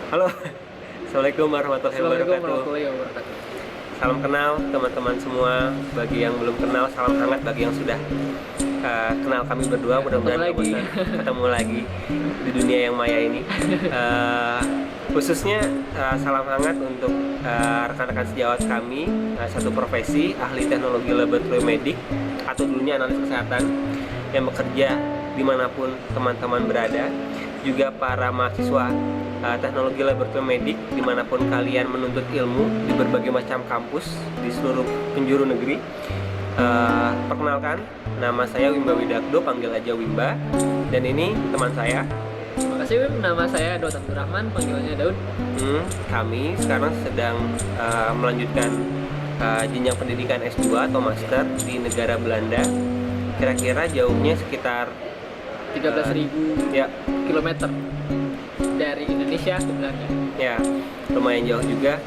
Halo, Assalamualaikum warahmatullahi Assalamualaikum wabarakatuh. warahmatullahi wabarakatuh. Salam kenal teman-teman semua. Bagi yang belum kenal, salam hangat. Bagi yang sudah kenal kami berdua, mudah-mudahan Ketemu gak lagi. bosan ketemu lagi di dunia yang maya ini. Khususnya salam hangat untuk rekan-rekan sejawat kami, satu profesi ahli teknologi laboratorium medik atau dulunya analis kesehatan yang bekerja dimanapun teman-teman berada. Juga para mahasiswa teknologi laboratorium medik dimanapun kalian menuntut ilmu di berbagai macam kampus di seluruh penjuru negeri. Perkenalkan, nama saya Wimba Widakdo, panggil aja Wimba. Dan ini teman saya. Terima kasih Wim, nama saya Daud Abdurrahman, panggilannya Daud. Kami sekarang sedang melanjutkan jenjang pendidikan S2 atau Master di negara Belanda. Kira-kira jauhnya sekitar 13.000 ya, kilometer dari Indonesia ke Belanda. ya lumayan jauh juga.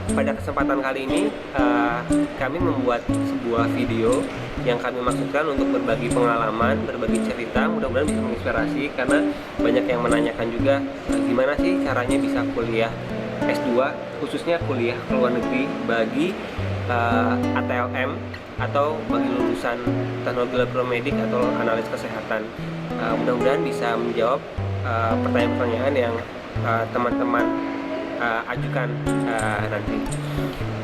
Pada kesempatan kali ini kami membuat sebuah video yang kami maksudkan untuk berbagi pengalaman, berbagi cerita, mudah-mudahan bisa menginspirasi karena banyak yang menanyakan juga gimana sih caranya bisa kuliah S2, khususnya kuliah ke luar negeri bagi ATLM atau bagi lulusan teknologi laboratorium medik atau analis kesehatan. Mudah-mudahan bisa menjawab pertanyaan-pertanyaan yang teman-teman ajukan nanti.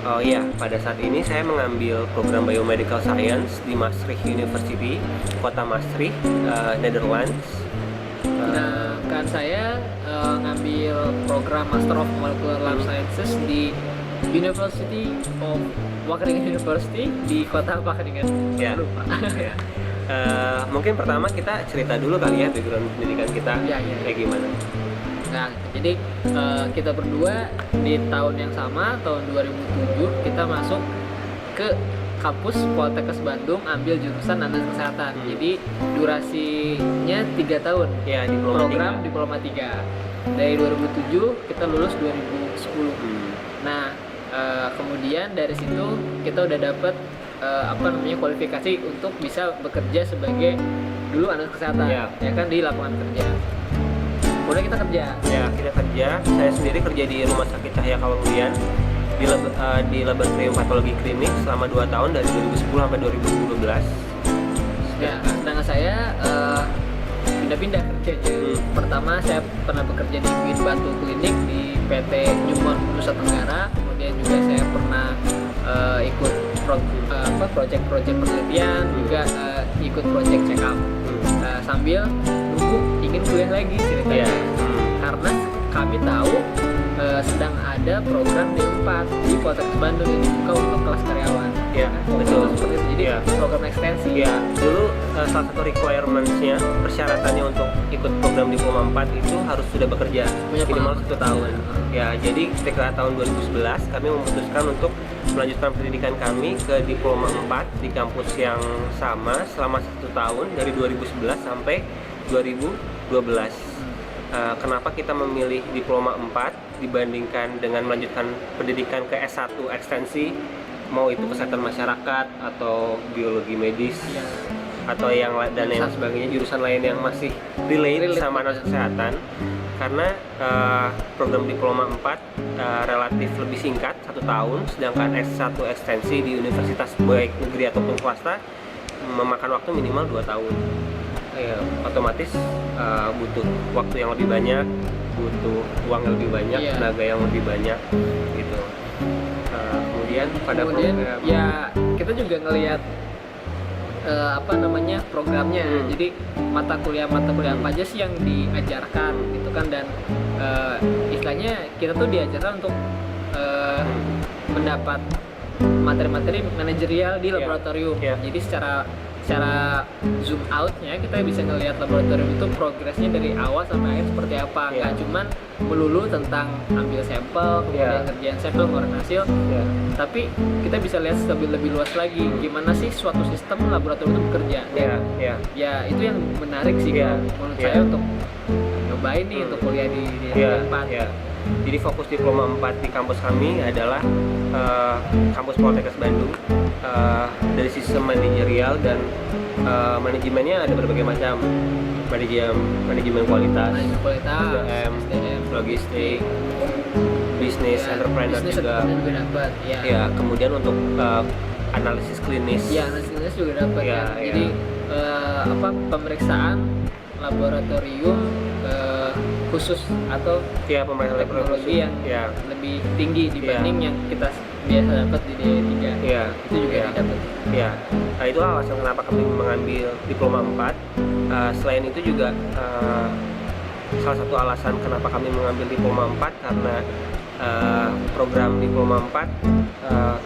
Oh iya, pada saat ini saya mengambil program Biomedical Science di Maastricht University, kota Maastricht, Netherlands. Sedangkan saya ngambil program Master of Molecular Life Sciences di University of Wageningen University di kota Wageningen. Ya. Lupa. Ya. Mungkin pertama kita cerita dulu kali ya background pendidikan kita Ya. kayak gimana. Nah, jadi kita berdua di tahun yang sama, tahun 2007 kita masuk ke kampus Poltekkes Bandung ambil jurusan analis kesehatan. Jadi durasinya 3 tahun. Ya, diploma Program 3. diploma 3. Dari 2007 kita lulus 2010. Nah, kemudian dari situ kita udah dapet kualifikasi untuk bisa bekerja sebagai dulu analis kesehatan, ya kan, di lapangan kerja. Udah kita kerja. Ya, kita kerja. Saya sendiri kerja di Rumah Sakit Cahya Kaluwian di laboratorium patologi klinik selama 2 tahun dari 2010 sampai 2012. Ya, sedangkan saya pindah-pindah kerjanya. Pertama saya pernah bekerja di Win Batu Klinik di PT Newmont Nusa Tenggara. Kemudian juga saya pernah ikut project-project penelitian, juga ikut project check up sambil nunggu ingin kuliah lagi ceritanya. Karena kami tahu sedang ada program D4 di Poltekkes Bandung yang dibuka untuk kelas karyawan. Ya, betul. Seperti itu. Jadi program ekstensi. Ya, dulu salah satu requirements-nya, persyaratannya untuk ikut program diploma 4 itu harus sudah bekerja minimal 1 tahun. Ya, jadi ketika tahun 2011 kami memutuskan untuk melanjutkan pendidikan kami ke diploma 4 di kampus yang sama selama 1 tahun dari 2011 sampai 2012. Kenapa kita memilih diploma 4 dibandingkan dengan melanjutkan pendidikan ke S1 ekstensi, mau itu kesehatan masyarakat atau biologi medis atau yang dan yang sebagainya, jurusan lain yang masih relate sama analis kesehatan. Karena program diploma 4 relatif lebih singkat, 1 tahun, sedangkan S1 ekstensi di universitas baik negeri ataupun swasta memakan waktu minimal 2 tahun. Ya, otomatis butuh waktu yang lebih banyak, butuh uang yang lebih banyak, tenaga yang lebih banyak gitu. Kemudian program, ya kita juga ngelihat programnya. Jadi mata kuliah apa aja sih yang diajarkan gitu kan, dan istilahnya kita tuh diajarkan untuk mendapat materi-materi manajerial di laboratorium. Jadi secara zoom outnya kita bisa ngelihat laboratorium itu progresnya dari awal sampai akhir seperti apa. Nggak cuman melulu tentang ambil sampel, kemudian kerjaan sampel, ngeluarin hasil, tapi kita bisa lihat lebih luas lagi gimana sih suatu sistem laboratorium itu bekerja. Ya itu yang menarik sih menurut saya untuk nyobain nih untuk kuliah di tempat. Jadi fokus diploma 4 di kampus kami adalah kampus Poltekkes Bandung, dari sistem manajerial dan manajemennya ada berbagai macam, manajemen kualitas, SDM, logistik, bisnis, entrepreneur juga. Dapat ya. Ya, kemudian untuk analisis klinis. Ya, analisis klinis juga dapat Ya, kan. ya. Jadi pemeriksaan laboratorium khusus atau Ya, pemeriksaan teknologi yang ya. lebih tinggi dibanding yang kita biasa dapat di D3. Ya, Itu juga ya. didapat. Ya, nah itu alasan kenapa kami mengambil diploma 4. Selain itu juga salah satu alasan kenapa kami mengambil diploma 4 karena program diploma 4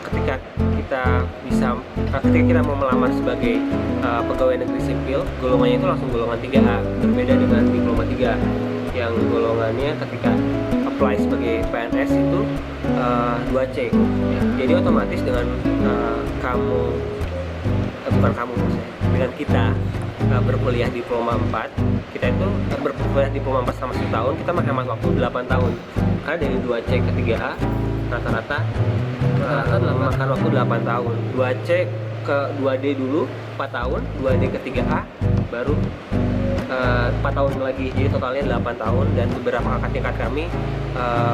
ketika kita mau melamar sebagai pegawai negeri sipil, golongannya itu langsung golongan 3A, berbeda dengan diploma 3 yang golongannya ketika apply sebagai PNS itu 2C. Jadi otomatis dengan dengan kita berkuliah diploma 4, kita itu berkuliah diploma 4 sama 1 tahun, kita menghemat waktu 8 tahun. Karena dari 2C ke 3A rata-rata memakan waktu 8 tahun. 2C ke 2D dulu 4 tahun, 2D ke 3A baru 4 tahun lagi, jadi totalnya 8 tahun. Dan beberapa kakak tingkat kami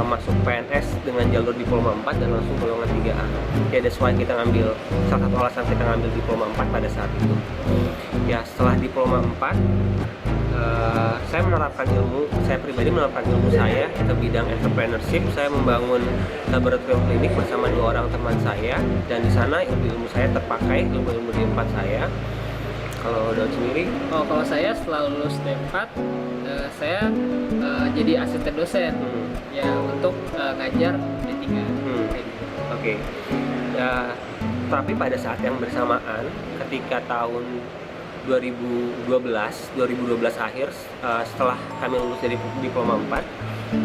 masuk PNS dengan jalur diploma 4 dan langsung golongan 3A. Ya, that's why kita ngambil, salah satu alasan kita ngambil diploma 4 pada saat itu. Ya, setelah diploma 4 saya pribadi menerapkan ilmu saya ke bidang entrepreneurship. Saya membangun laboratorium klinik bersama 2 orang teman saya, dan di sana ilmu saya terpakai, ilmu di 4 saya. Kalau Daud sendiri? Kalau saya setelah lulus D4, saya jadi asisten dosen ya untuk ngajar D3. Oke. Tapi pada saat yang bersamaan, ketika tahun 2012 akhir, setelah kami lulus dari diploma 4,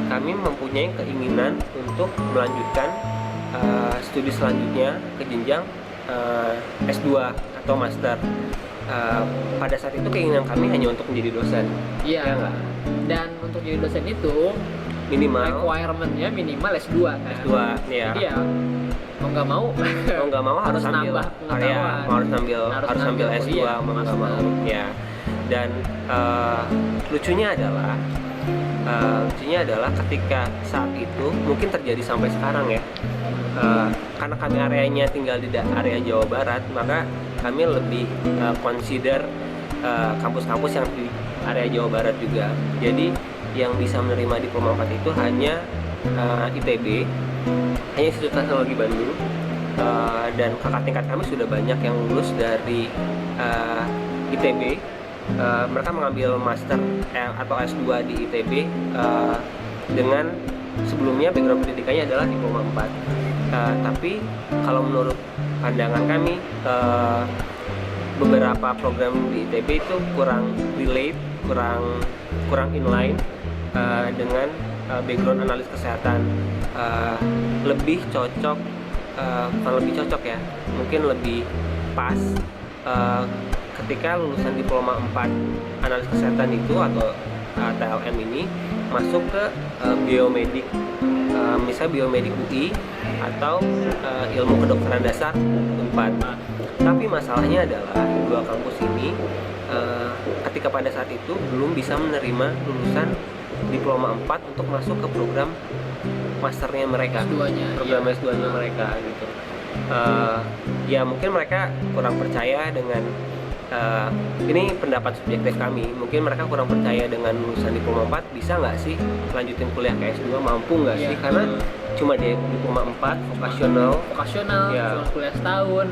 kami mempunyai keinginan untuk melanjutkan studi selanjutnya ke jenjang S2 atau master. Pada saat itu keinginan kami hanya untuk menjadi dosen. Iya. Ya nggak? Dan untuk jadi dosen itu Minimal requirement-nya minimal S2 kan. S2, ya. Jadi ya mau nggak mau harus ambil nambah pengetahuan. harus ambil S2, kuliah, mau nggak master. mau ya. Dan lucunya adalah ketika saat itu, mungkin terjadi sampai sekarang ya, karena kami areanya tinggal di area Jawa Barat, maka kami lebih consider kampus-kampus yang di area Jawa Barat juga. Jadi yang bisa menerima diploma 4 itu hanya ITB, hanya Institut Teknologi Bandung, dan kakak tingkat kami sudah banyak yang lulus dari ITB. Mereka mengambil master atau S2 di ITB dengan sebelumnya background pendidikannya adalah diploma 4. Tapi kalau menurut pandangan kami, beberapa program di ITB itu kurang relate, kurang inline dengan background analis kesehatan. Lebih cocok, bukan lebih cocok ya, mungkin lebih pas ketika lulusan diploma 4 analis kesehatan itu atau TLM ini masuk ke biomedik, misalnya biomedik UI atau ilmu kedokteran dasar Unpad. Tapi masalahnya adalah dua kampus ini ketika pada saat itu belum bisa menerima lulusan diploma 4 untuk masuk ke program masternya mereka, program S2-nya mereka gitu. Ya mungkin mereka kurang percaya dengan ini pendapat subjektif kami, mungkin mereka kurang percaya dengan lulusan diploma 4 bisa nggak sih lanjutin kuliah ke S2, mampu nggak sih, karena cuma di diploma 4 vokasional ya. Cuma kuliah setahun,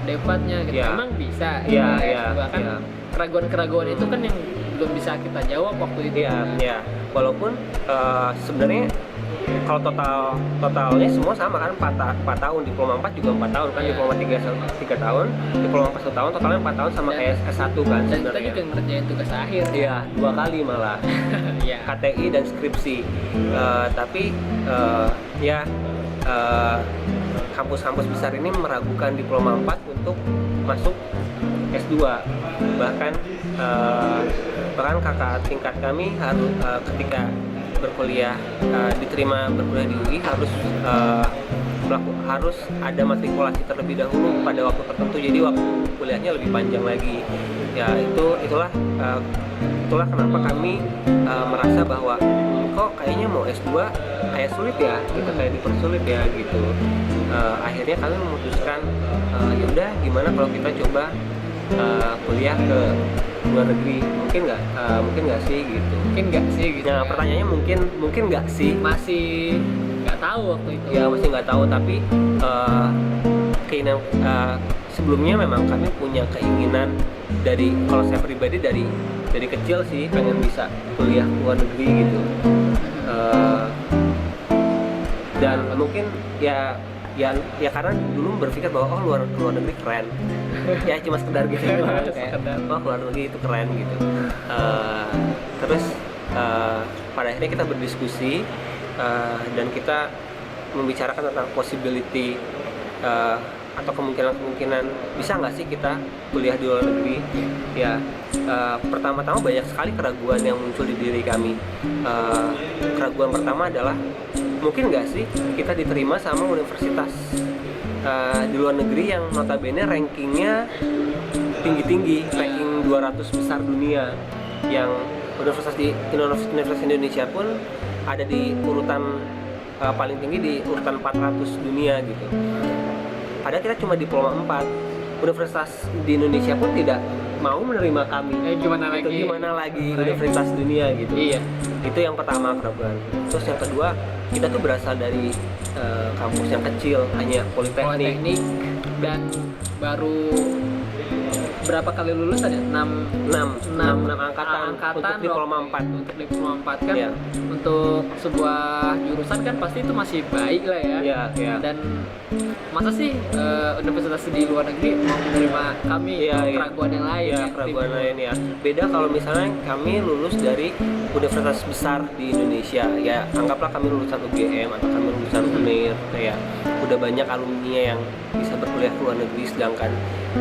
D4-nya gitu. Emang bisa S2 kan keraguan-keraguan itu kan yang belum bisa kita jawab waktu itu. Walaupun sebenarnya kalau totalnya semua sama kan, 4 tahun, diploma 4 juga 4 tahun kan, diploma 3 tahun, diploma 4 1 tahun, totalnya 4 tahun sama kayak S1 kan dan sebenarnya. kita juga ngerjain tugas akhir. Iya, 2 kali malah. KTI dan skripsi. Tapi kampus-kampus besar ini meragukan diploma 4 untuk masuk S2. Bahkan kakak tingkat kami harus ketika berkuliah diterima berkuliah di UI harus ada matrikulasi terlebih dahulu pada waktu tertentu, jadi waktu kuliahnya lebih panjang lagi. Ya itulah kenapa kami merasa bahwa kok kayaknya mau S2 kayak sulit ya, gitu, kayak dipersulit ya gitu. Akhirnya kami memutuskan ya udah gimana kalau kita coba kuliah ke luar negeri, mungkin nggak sih gitu. Mungkin nggak sih gitu. Nah, pertanyaannya mungkin nggak sih? Masih nggak tahu waktu itu. Ya masih nggak tahu, tapi keinginan sebelumnya memang kami punya keinginan kalau saya pribadi dari kecil sih pengen bisa kuliah ke luar negeri gitu. Dan mungkin ya karena dulu berpikir bahwa luar negeri keren. Ya cuma sekedar gitu kayak luar negeri itu keren gitu. Terus pada akhirnya kita berdiskusi dan kita membicarakan tentang possibility atau kemungkinan bisa nggak sih kita kuliah di luar negeri. Ya pertama-tama banyak sekali keraguan yang muncul di diri kami. Keraguan pertama adalah mungkin nggak sih kita diterima sama universitas di luar negeri yang notabene rankingnya tinggi-tinggi, ranking 200 besar dunia, yang universitas Indonesia pun ada di urutan paling tinggi di urutan 400 dunia gitu. Padahal kita cuma diploma 4. Universitas di Indonesia pun tidak mau menerima kami. Gimana lagi universitas dunia gitu. Iya. Itu yang pertama keraguan. Terus yang kedua, kita tuh berasal dari kampus yang kecil, hanya politeknik dan baru berapa kali lulus ada? 6 angkatan untuk diploma 4. Untuk diploma 4 kan Iya. Untuk sebuah jurusan kan pasti itu masih baik lah ya. Iya. Dan masa sih universitas di luar negeri mau menerima kami? Keraguan yang lain. Iya, keraguan lain ya. Beda kalau misalnya kami lulus dari universitas besar di Indonesia. Ya, anggaplah kami lulusan UGM atau kami lulusan UNER, kayak udah banyak alumni yang bisa berkuliah ke luar negeri, sedangkan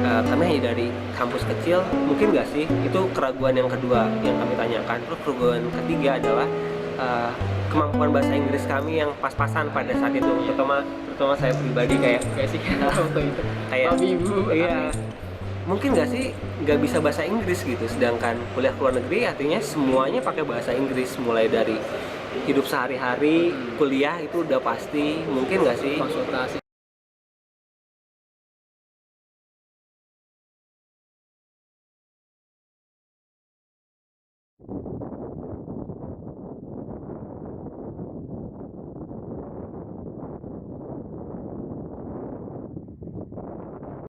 kami hanya dari kampus kecil. Mungkin nggak sih? Itu keraguan yang kedua yang kami tanyakan. Terus keraguan ketiga adalah kemampuan bahasa Inggris kami yang pas-pasan pada saat itu, terutama saya pribadi kayak sih waktu itu kayak Babi ibu. Iya, mungkin nggak sih nggak bisa bahasa Inggris gitu, sedangkan kuliah ke luar negeri artinya semuanya pakai bahasa Inggris, mulai dari hidup sehari-hari, kuliah itu udah pasti. Mungkin nggak sih? Konsultasi